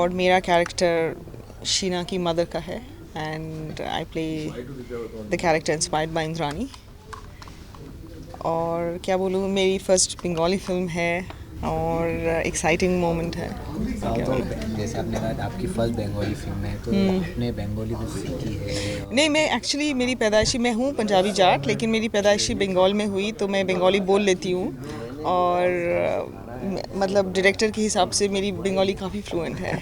और मेरा कैरेक्टर शीना की मदर का है and I play the character inspired by Indrani. और क्या बोलूँ, मेरी फर्स्ट बंगाली फिल्म है और एक्साइटिंग मोमेंट है। तो जैसे आपने कहा आपकी फर्स्ट बंगाली फिल्म है, तो आपने बंगाली भी सीखी है? नहीं, मैं एक्चुअली मेरी पैदाइशी मैं हूँ पंजाबी जाट, लेकिन मेरी पैदाइशी बंगाल में हुई तो मैं बंगाली बोल लेती हूँ। और मतलब डायरेक्टर के हिसाब से मेरी बंगाली काफ़ी फ्लुएंट है।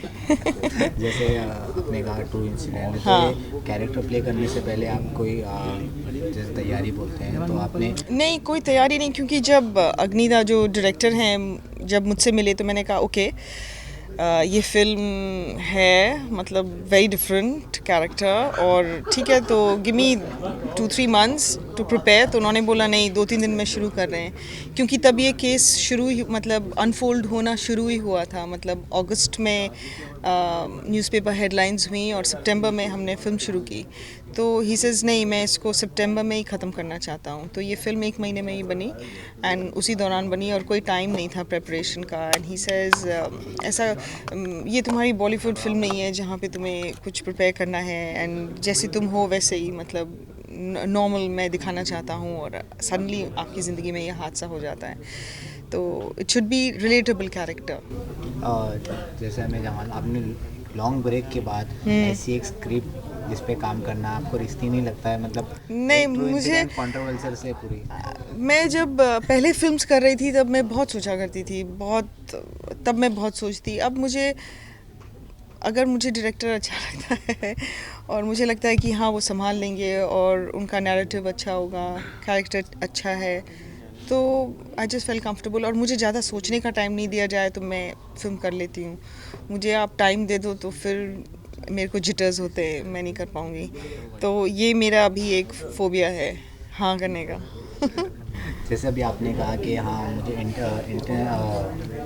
जैसे आपने कहा ट्रू इंसिडेंट, तो हाँ। ये कैरेक्टर प्ले करने से पहले आप कोई जैसे तैयारी बोलते हैं तो आपने? नहीं, कोई तैयारी नहीं, क्योंकि जब अग्निदा जो डायरेक्टर हैं जब मुझसे मिले तो मैंने कहा ओके, ये फिल्म है मतलब वेरी डिफरेंट कैरेक्टर और ठीक है, तो give me 2-3 months to prepare. तो उन्होंने बोला नहीं, 2-3 दिन में शुरू कर रहे हैं, क्योंकि तब ये केस शुरू ही मतलब अनफोल्ड होना शुरू ही हुआ था। मतलब अगस्त में न्यूज़पेपर हेडलाइंस हुई और सितंबर में हमने फिल्म शुरू की। तो ही सेज़ नहीं, मैं इसको सितंबर में ही ख़त्म करना चाहता हूँ। तो ये फ़िल्म 1 महीने में ही बनी एंड उसी दौरान बनी और कोई टाइम नहीं था प्रेपरेशन का। एंड ही सेज़ ऐसा ये तुम्हारी बॉलीवुड फिल्म नहीं है जहाँ पे तुम्हें कुछ प्रिपेयर करना है एंड जैसे तुम हो वैसे ही मतलब नॉर्मल मैं दिखाना चाहता हूँ, और सडनली आपकी ज़िंदगी में ये हादसा हो जाता है। तो it should be relatable character. जैसे हमें जहाँ आपने लॉन्ग ब्रेक के बाद ऐसी एक स्क्रिप्ट जिस पे काम करना आपको रिस्की नहीं लगता है? मतलब नहीं, मुझे कंट्रोवर्शियल से पूरी। मैं जब पहले फिल्म्स कर रही थी तब मैं बहुत सोचा करती थी, तब मैं बहुत सोचती। अब मुझे अगर मुझे डायरेक्टर अच्छा लगता है और मुझे लगता है कि हाँ वो संभाल लेंगे और उनका नैरेटिव अच्छा होगा, कैरेक्टर अच्छा है, तो आई जस्ट फेल कंफर्टेबल। और मुझे ज़्यादा सोचने का टाइम नहीं दिया जाए तो मैं फिल्म कर लेती हूँ। मुझे आप टाइम दे दो तो फिर मेरे को जिटर्स होते हैं, मैं नहीं कर पाऊँगी। तो ये मेरा अभी एक फोबिया है हाँ करने का। जैसे अभी आपने कहा कि हाँ मुझे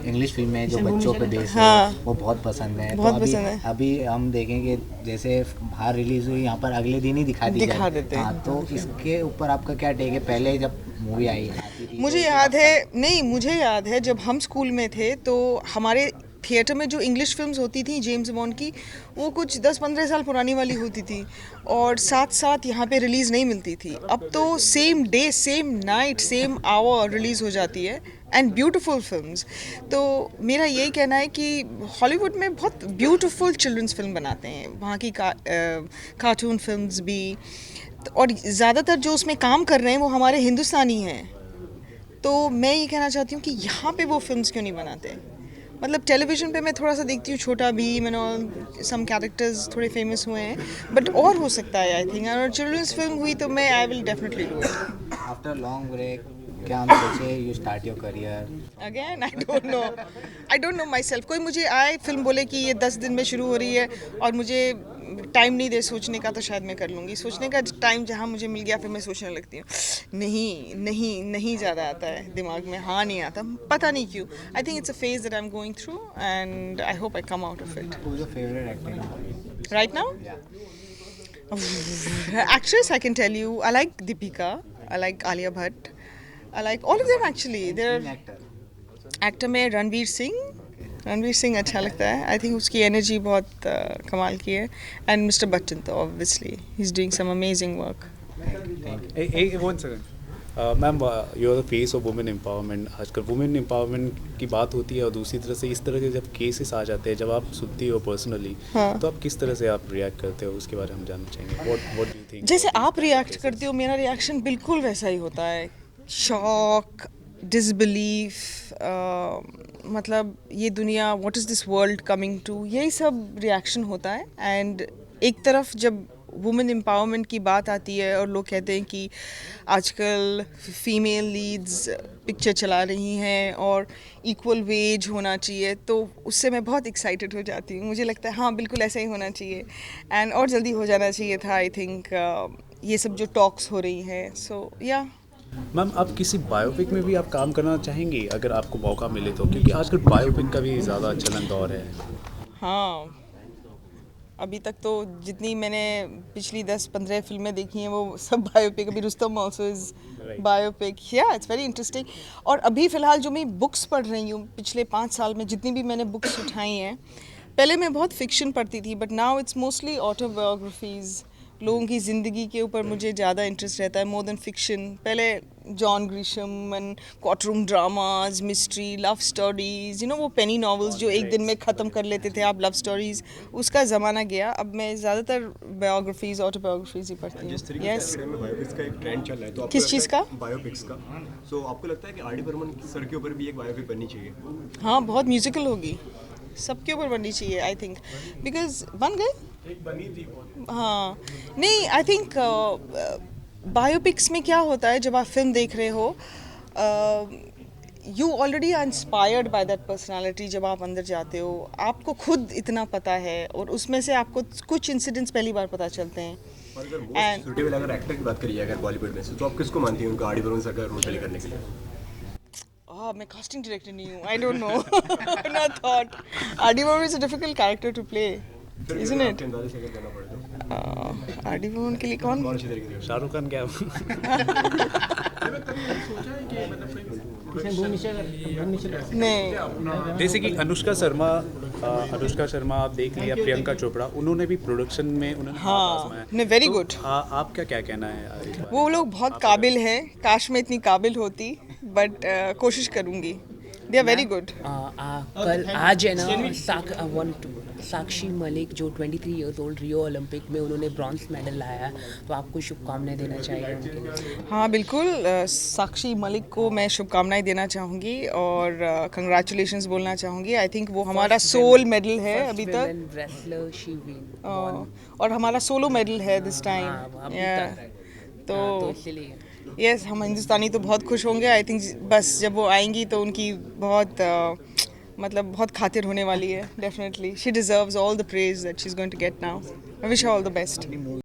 इंग्लिश फिल्में जो बच्चों पे बेस है हाँ, वो बहुत पसंद है। बहुत तो अभी पसंद है। अभी हम देखेंगे जैसे बाहर रिलीज हुई, यहाँ पर अगले दिन ही दिखा दी दिखा जाए। देते हैं। हाँ, तो इसके ऊपर आपका क्या टेक है? पहले जब मूवी आती थी मुझे तो याद है, नहीं मुझे याद है जब हम स्कूल में थे तो हमारे थिएटर में जो इंग्लिश फिल्म्स होती थी जेम्स बॉन्ड की, वो कुछ 10-15 साल पुरानी वाली होती थी और साथ साथ यहाँ पे रिलीज़ नहीं मिलती थी। अब तो same day, same night, same hour release हो जाती है एंड ब्यूटीफुल फिल्म्स। तो मेरा यही कहना है कि हॉलीवुड में बहुत ब्यूटीफुल चिल्ड्रंस फिल्म बनाते हैं, वहाँ की कार्टून फिल्म्स भी, और ज़्यादातर जो उसमें काम कर रहे हैं वो हमारे हिंदुस्तानी हैं। तो मैं ये कहना चाहती हूँ कि यहाँ पे वो फिल्म्स क्यों नहीं बनाते। मतलब टेलीविज़न पे मैं थोड़ा सा देखती हूँ, Chhota Bheem and all, some characters थोड़े फेमस हुए हैं, बट और हो सकता है आई थिंक। और चिल्ड्रंस फिल्म हुई तो मैं I will definitely do it. After long break क्या हम सोचे you start your career? Again I don't know myself. कोई मुझे आए फिल्म बोले कि ये 10 दिन में शुरू हो रही है और मुझे टाइम नहीं दे सोचने का, तो शायद मैं कर लूँगी। सोचने का टाइम जहाँ मुझे मिल गया फिर मैं सोचने लगती हूँ। नहीं नहीं नहीं, ज़्यादा आता है दिमाग में, हाँ नहीं आता, पता नहीं क्यों। I think it's a phase that I am going through and I hope I come out of it. Who's your favorite actor? Right now actress, I can tell you, I like Deepika, I like Alia Bhatt, I like all of them actually. Screen They're actor? Actor में रणवीर सिंह अच्छा लगता है। I think उसकी energy बहुत कमाल की है। And mister Bachchan तो ऑब्वियसली ही is doing some amazing work. एक 1 second ma'am, you are the face of women empowerment. आजकल वुमेन एम्पावरमेंट की बात होती है और दूसरी तरह से इस तरह के जब केसेस आ जाते हैं, जब आप सुनती हो पर्सनली, हाँ। तो आप किस तरह से आप रिएक्ट करते हो, उसके बारे में हम जानना चाहेंगे। What do you think? जैसे आप रिएक्ट करते हो मेरा रिएक्शन बिल्कुल वैसा ही होता है। शॉक, डिसबिलीफ, मतलब ये दुनिया, what is this world coming to, यही सब रिएक्शन होता है। एंड एक तरफ जब वुमेन एम्पावरमेंट की बात आती है और लोग कहते हैं कि आजकल फीमेल लीड्स पिक्चर चला रही हैं और इक्वल वेज होना चाहिए, तो उससे मैं बहुत एक्साइटेड हो जाती हूँ। मुझे लगता है हाँ बिल्कुल ऐसा ही होना चाहिए एंड और जल्दी हो जाना चाहिए था। आई थिंक ये सब जो टॉक्स हो रही हैं, सो या। मैम, आप किसी बायोपिक में भी आप काम करना चाहेंगी अगर आपको मौका मिले तो, क्योंकि आजकल बायोपिक का भी ज़्यादा चलन दौर है। हाँ, अभी तक तो जितनी मैंने पिछली 10-15 फिल्में देखी हैं वो सब बायोपिक। अभी रुस्तम ऑल्सो इज़ बायोपिक। या इट्स वेरी इंटरेस्टिंग। और अभी फ़िलहाल जो मैं बुक्स पढ़ रही हूँ, पिछले 5 साल में जितनी भी मैंने बुक्स उठाई हैं, पहले मैं बहुत फिक्शन पढ़ती थी but now it's mostly autobiographies, लोगों की ज़िंदगी के ऊपर मुझे ज़्यादा इंटरेस्ट रहता है मोर देन फिक्शन। पहले John Grisham and courtroom dramas, mystery, love stories, वो पेनी नॉवेल्स जो एक दिन में ख़त्म कर लेते थे आप, लव स्टोरीज, उसका ज़माना गया। अब मैं ज़्यादातर बायोग्राफीज़, ऑटोबायोग्राफीज़ ही पढ़ती हूँ। जिस तरीके से यस। इंस्टाग्राम में बायोपिक्स का एक ट्रेंड चल रहा है, तो आपको किस लगता चीज़ है का? बायोपिक्स का। सो आपको लगता है कि आर डी बर्मन सर के ऊपर भी एक बायोपिक बननी चाहिए? हाँ, बहुत म्यूजिकल होगी, सबके ऊपर बननी चाहिए आई थिंक, बिकॉज बन गए। हाँ, नहीं आई थिंक बायोपिक्स में क्या होता है, जब आप फिल्म देख रहे हो you already are inspired by that personality. जब आप अंदर जाते हो आपको खुद इतना पता है और उसमें से आपको कुछ इंसिडेंट्स पहली बार पता चलते हैं। और अगर मोस्ट सुटेबल अगर एक्टर की बात करिए अगर बॉलीवुड में से, तो आप किसको मानती हैं उनको आर डी बर्मन सर का रोल प्ले करने के लिए? मैं कास्टिंग डायरेक्टर नहीं हूँ, I don't know. Not thought R D. Burman is a difficult character to play, isn't it? अंदाजे से अगर करना पड़े तो आर.डी. बर्मन के लिए कौन? कौन अच्छी तरीके से? शाहरुख खान क्या नहीं, जैसे कि अनुष्का शर्मा आप देख लिया, प्रियंका चोपड़ा, उन्होंने भी प्रोडक्शन में उन्होंने हाथ हाँ, आजमाया। नहीं, वेरी तो गुड। आपका क्या कहना है यार इस बारे में? वो लोग बहुत काबिल हैं, काश मैं इतनी काबिल होती, बट कोशिश करूँगी। They are very good. कल आज है ना साक्षी मलिक जो 23 ईयर्स ओल्ड, रियो ओलंपिक में उन्होंने ब्रॉन्ज मेडल लाया है, तो आपको शुभकामनाएं देना चाहिए उनके। हाँ बिल्कुल, साक्षी मलिक को मैं शुभकामनाएं देना चाहूँगी और कंग्रेचुलेशंस बोलना चाहूँगी। आई थिंक वो हमारा सोल मेडल है अभी तक, रेसलर शी और हमारा सोलो मेडल है दिस हाँ, टाइम। अभी तक। तो इसलिए यस, हम हिंदुस्तानी तो बहुत खुश होंगे। आई थिंक बस जब वो आएंगी तो उनकी बहुत मतलब बहुत खातिर होने वाली है। Definitely she deserves all the praise that she is going to get now. I wish her all the best.